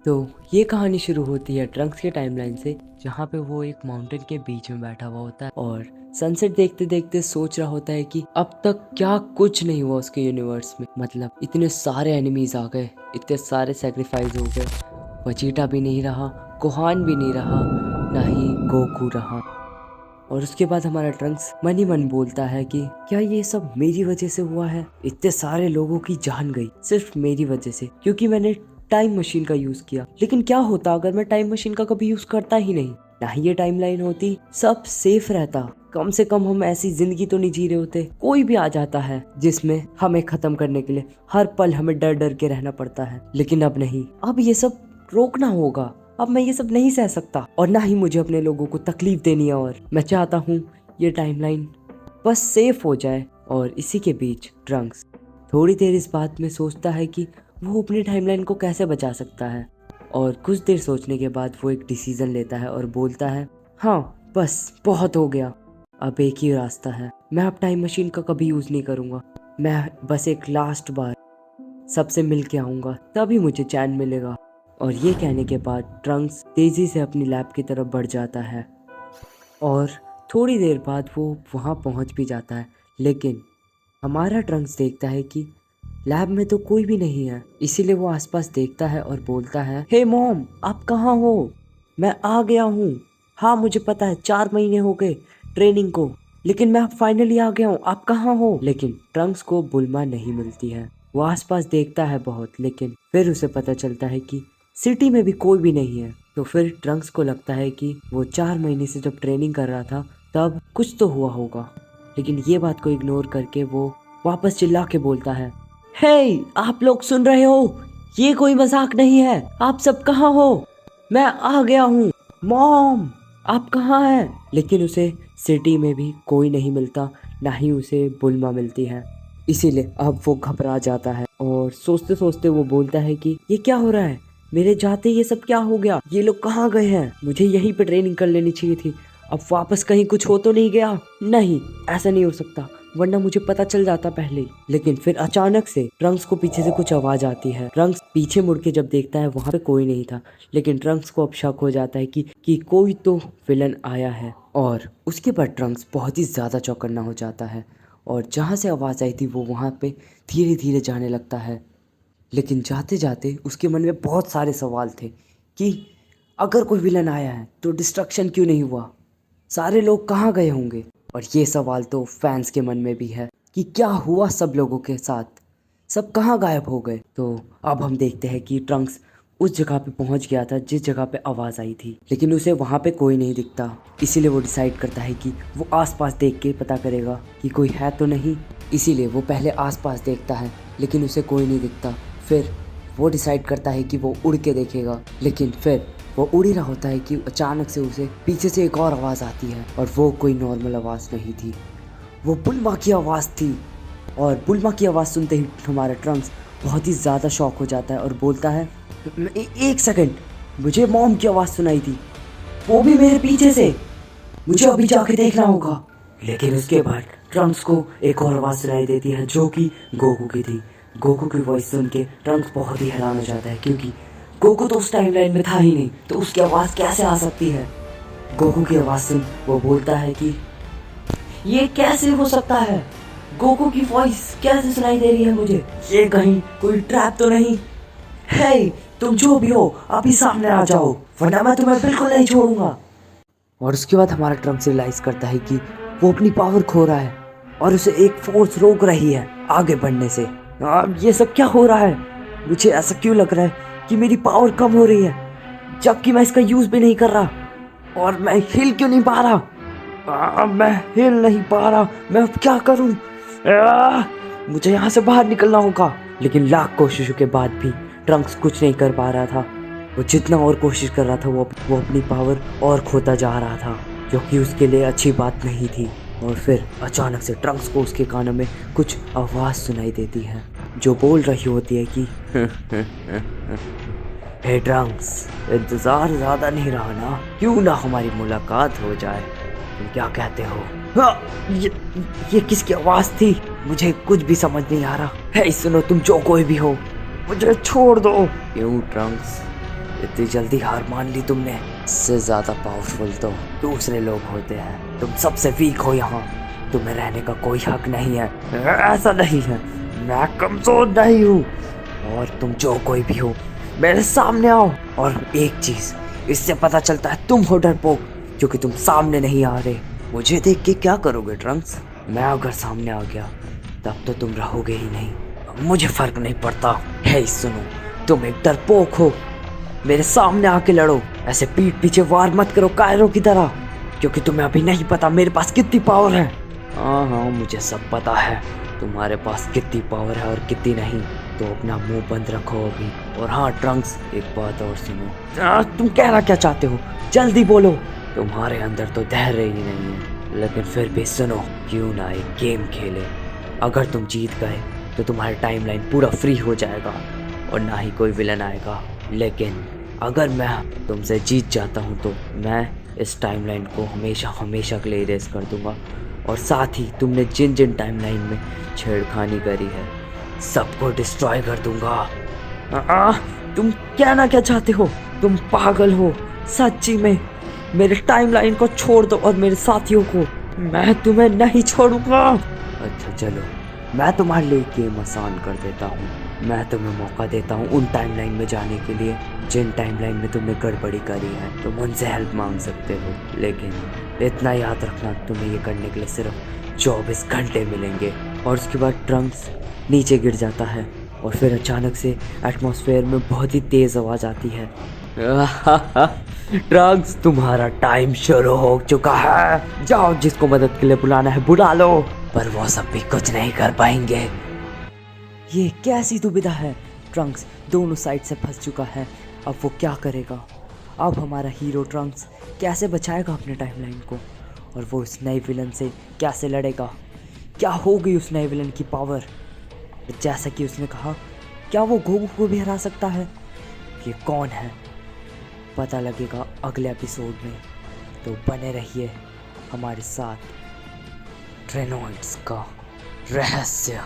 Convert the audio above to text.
तो ये कहानी शुरू होती है ट्रंक्स के टाइमलाइन से, जहाँ पे वो एक माउंटेन के बीच में बैठा हुआ होता है और सनसेट देखते देखते सोच रहा होता है कि अब तक क्या कुछ नहीं हुआ उसके यूनिवर्स में। मतलब इतने सारे एनिमीज आ गए, इतने सारे सेक्रीफाइस हो गए, वजीटा भी नहीं रहा, गोहान भी नहीं रहा, ना ही गोकू रहा। और उसके बाद हमारा ट्रंक्स मन ही मन बोलता है कि क्या ये सब मेरी वजह से हुआ है? इतने सारे लोगों की जान गई सिर्फ मेरी वजह से, क्योंकि मैंने टाइम मशीन का यूज किया। लेकिन क्या होता अगर मैं टाइम मशीन का कभी यूज करता ही नहीं? ना ही ये टाइमलाइन होती, सब सेफ रहता। कम से कम हम ऐसी जिंदगी तो नहीं जी रहे होते। कोई भी आ जाता है जिसमें हमें खत्म करने के लिए हर पल हमें डर डर के रहना पड़ता है। लेकिन अब नहीं, अब ये सब रोकना होगा। अब मैं ये सब नहीं सह सकता और ना ही मुझे अपने लोगों को तकलीफ देनी है। और मैं चाहता हूँ ये टाइमलाइन बस सेफ हो जाए। और इसी के बीच ट्रंक्स थोड़ी देर इस बात में सोचता है कि वो अपनी टाइमलाइन को कैसे बचा सकता है। और कुछ देर सोचने के बाद वो एक डिसीजन लेता है और बोलता है, हाँ बस बहुत हो गया, अब एक ही रास्ता है। मैं अब टाइम मशीन का कभी यूज नहीं करूँगा। मैं बस एक लास्ट बार सबसे मिल के आऊँगा, तभी मुझे चैन मिलेगा। और ये कहने के बाद ट्रंक्स तेजी से अपनी लैब की तरफ बढ़ जाता है और थोड़ी देर बाद वो वहाँ पहुँच भी जाता है। लेकिन हमारा ट्रंक्स देखता है कि लैब में तो कोई भी नहीं है। इसीलिए वो आसपास देखता है और बोलता है, हे मॉम, आप कहाँ हो? मैं आ गया हूँ। हाँ मुझे पता है 4 महीने हो गए ट्रेनिंग को, लेकिन मैं फाइनली आ गया हूँ। आप कहाँ हो? लेकिन ट्रंक्स को बुल्मा नहीं मिलती है। वो आसपास देखता है बहुत, लेकिन फिर उसे पता चलता है कि सिटी में भी कोई भी नहीं है। तो फिर ट्रंक्स को लगता है कि वो 4 महीने से जब ट्रेनिंग कर रहा था तब कुछ तो हुआ होगा। लेकिन ये बात को इग्नोर करके वो वापस चिल्ला के बोलता है, हे आप लोग सुन रहे हो? ये कोई मजाक नहीं है। आप सब कहाँ हो? मैं आ गया हूँ। मॉम आप कहाँ हैं? लेकिन उसे सिटी में भी कोई नहीं मिलता, ना ही उसे बुल्मा मिलती है। इसीलिए अब वो घबरा जाता है और सोचते सोचते वो बोलता है कि ये क्या हो रहा है? मेरे जाते ये सब क्या हो गया? ये लोग कहाँ गए हैं? मुझे यहीं पे ट्रेनिंग कर लेनी चाहिए थी। अब वापस कहीं कुछ हो तो नहीं गया? नहीं, ऐसा नहीं हो सकता, वरना मुझे पता चल जाता पहले ही। लेकिन फिर अचानक से ट्रंक्स को पीछे से कुछ आवाज आती है। ट्रंक्स पीछे मुड़ के जब देखता है वहां पे कोई नहीं था। लेकिन ट्रंक्स को अब शक हो जाता है कि कोई तो विलन आया है। और उसके बाद ट्रंक्स बहुत ही ज्यादा चौकन्ना हो जाता है और जहाँ से आवाज आई थी वो वहाँ पे धीरे धीरे जाने लगता है। लेकिन जाते जाते उसके मन में बहुत सारे सवाल थे कि अगर कोई विलन आया है तो डिस्ट्रक्शन क्यों नहीं हुआ? सारे लोग कहाँ गए होंगे? और ये सवाल तो फैंस के मन में भी है कि क्या हुआ सब लोगों के साथ, सब कहाँ गायब हो गए। तो अब हम देखते हैं कि ट्रंक्स उस जगह पे पहुंच गया था जिस जगह पे आवाज़ आई थी, लेकिन उसे वहाँ पे कोई नहीं दिखता। इसीलिए वो डिसाइड करता है कि वो आसपास देख के पता करेगा कि कोई है तो नहीं। इसीलिए वो पहले आसपास देखता है, लेकिन उसे कोई नहीं दिखता। फिर वो डिसाइड करता है कि वो उड़ के देखेगा, लेकिन फिर वो उड़ ही रहा होता है कि अचानक से उसे पीछे से एक और आवाज़ आती है। और वो कोई नॉर्मल आवाज़ नहीं थी, वो बुल्मा की आवाज़ थी। और बुल्मा की आवाज़ सुनते ही हमारा ट्रंक्स बहुत ही ज़्यादा शॉक हो जाता है और बोलता है, एक सेकंड, मुझे मॉम की आवाज़ सुनाई थी, वो भी मेरे पीछे से, मुझे अभी जाके देखना होगा। लेकिन उसके बाद ट्रंक्स को एक और आवाज़ सुनाई देती है जो कि गोकू की थी। गोकू की वॉइस सुन के ट्रंक्स बहुत ही हैरान हो जाता है, क्योंकि गोकू तो उस टाइमलाइन में था ही नहीं, तो उसकी आवाज़ कैसे आ सकती है? गोकू की आवाज़ सुन वो बोलता है कि ये कैसे हो सकता है? गोकू की वॉइस कैसे सुनाई दे रही है मुझे? ये कहीं कोई ट्रैप तो नहीं? हे तुम जो भी हो अभी सामने आ जाओ, वरना मैं तुम्हें बिल्कुल नहीं छोड़ूंगा। और उसके बाद हमारा ट्रंक्स रियलाइज करता है कि वो अपनी पावर खो रहा है और उसे एक फोर्स रोक रही है आगे बढ़ने से। ये सब क्या हो रहा है? मुझे ऐसा क्यों लग रहा है कि मेरी पावर कम हो रही है, जबकि मैं इसका यूज भी नहीं कर रहा? और मैं हिल क्यों नहीं पा रहा? मैं हिल नहीं पा रहा, मैं अब क्या करूं? मुझे यहाँ से बाहर निकलना होगा। लेकिन लाख कोशिशों के बाद भी ट्रंक्स कुछ नहीं कर पा रहा था। वो जितना और कोशिश कर रहा था वो अपनी पावर और खोता जा रहा था, जो कि उसके लिए अच्छी बात नहीं थी। और फिर अचानक से ट्रंक्स को उसके कानों में कुछ आवाज़ सुनाई देती है जो बोल रही होती है कि हे ट्रंक्स, इंतजार ज्यादा नहीं रहा ना, क्यों ना हमारी मुलाकात हो जाए, तुम क्या कहते हो? ये किसकी आवाज़ थी? मुझे कुछ भी समझ नहीं आ रहा है। सुनो तुम जो कोई भी हो, मुझे छोड़ दो। क्यों ट्रंक्स, इतनी जल्दी हार मान ली तुमने? इससे ज्यादा पावरफुल तो दूसरे लोग होते हैं, तुम सबसे वीक हो यहाँ, तुम्हें रहने का कोई हक नहीं है। ऐसा नहीं है, मैं कमजोर नहीं हूँ, और तुम जो कोई भी हो मेरे सामने आओ। और एक चीज इससे पता चलता है तुम हो डरपोक, क्योंकि तुम सामने नहीं आ रहे। मुझे देख के क्या करोगे ट्रंक्स? मैं अगर सामने आ गया तब तो तुम रहोगे ही नहीं, मुझे फर्क नहीं पड़ता। हे सुनो, तुम एक डरपोक हो, मेरे सामने आके लड़ो, ऐसे पीठ पीछे वार मत करो कायरों की तरह, क्योंकि तुम्हें अभी नहीं पता मेरे पास कितनी पावर है। हाँ, मुझे सब पता है तुम्हारे पास कितनी पावर है और कितनी नहीं, तो अपना मुंह बंद रखो अभी। और हाँ ट्रंक्स, एक बात और सुनो। तुम कहना क्या चाहते हो, जल्दी बोलो। तुम्हारे अंदर तो धैर्य ही नहीं है, लेकिन फिर भी सुनो, क्यों ना एक गेम खेले। अगर तुम जीत गए तो तुम्हारा टाइमलाइन पूरा फ्री हो जाएगा और ना ही कोई विलन आएगा। लेकिन अगर मैं तुमसे जीत जाता हूँ तो मैं इस टाइमलाइन को हमेशा हमेशा के लिए इरेज कर दूंगा, और साथ ही तुमने जिन जिन टाइमलाइन में छेड़खानी करी है सबको डिस्ट्रॉय कर दूंगा। तुम कहना क्या चाहते हो? तुम पागल हो सच्ची में। मेरे टाइमलाइन को छोड़ दो और मेरे साथियों को, मैं तुम्हें नहीं छोड़ूंगा। अच्छा चलो, मैं तुम्हारे लिए गेम आसान कर देता हूँ। मैं तुम्हें मौका देता हूँ उन टाइमलाइन में जाने के लिए जिन टाइमलाइन में तुमने गड़बड़ी करी है। तुम उनसे हेल्प मांग सकते हो, लेकिन इतना याद रखना, तुम्हें ये करने के लिए सिर्फ 24 घंटे मिलेंगे। और उसके बाद ट्रंक्स नीचे गिर जाता है और फिर अचानक से एटमॉस्फेयर में बहुत ही तेज आवाज आती है। ट्रंक्स, तुम्हारा टाइम शुरू हो चुका है, जाओ जिसको मदद के लिए बुलाना है बुला लो, पर वो सब भी कुछ नहीं कर पाएंगे। ये कैसी दुविधा है? ट्रंक्स दोनों साइड से फंस चुका है, अब वो क्या करेगा? अब हमारा हीरो ट्रंक्स कैसे बचाएगा अपने टाइमलाइन को, और वो उस नए विलन से कैसे लड़ेगा? क्या होगी उस नए विलन की पावर? जैसा कि उसने कहा, क्या वो गोकू को भी हरा सकता है? ये कौन है, पता लगेगा अगले एपिसोड में। तो बने रहिए हमारे साथ ट्रेनोइड्स का रहस्य।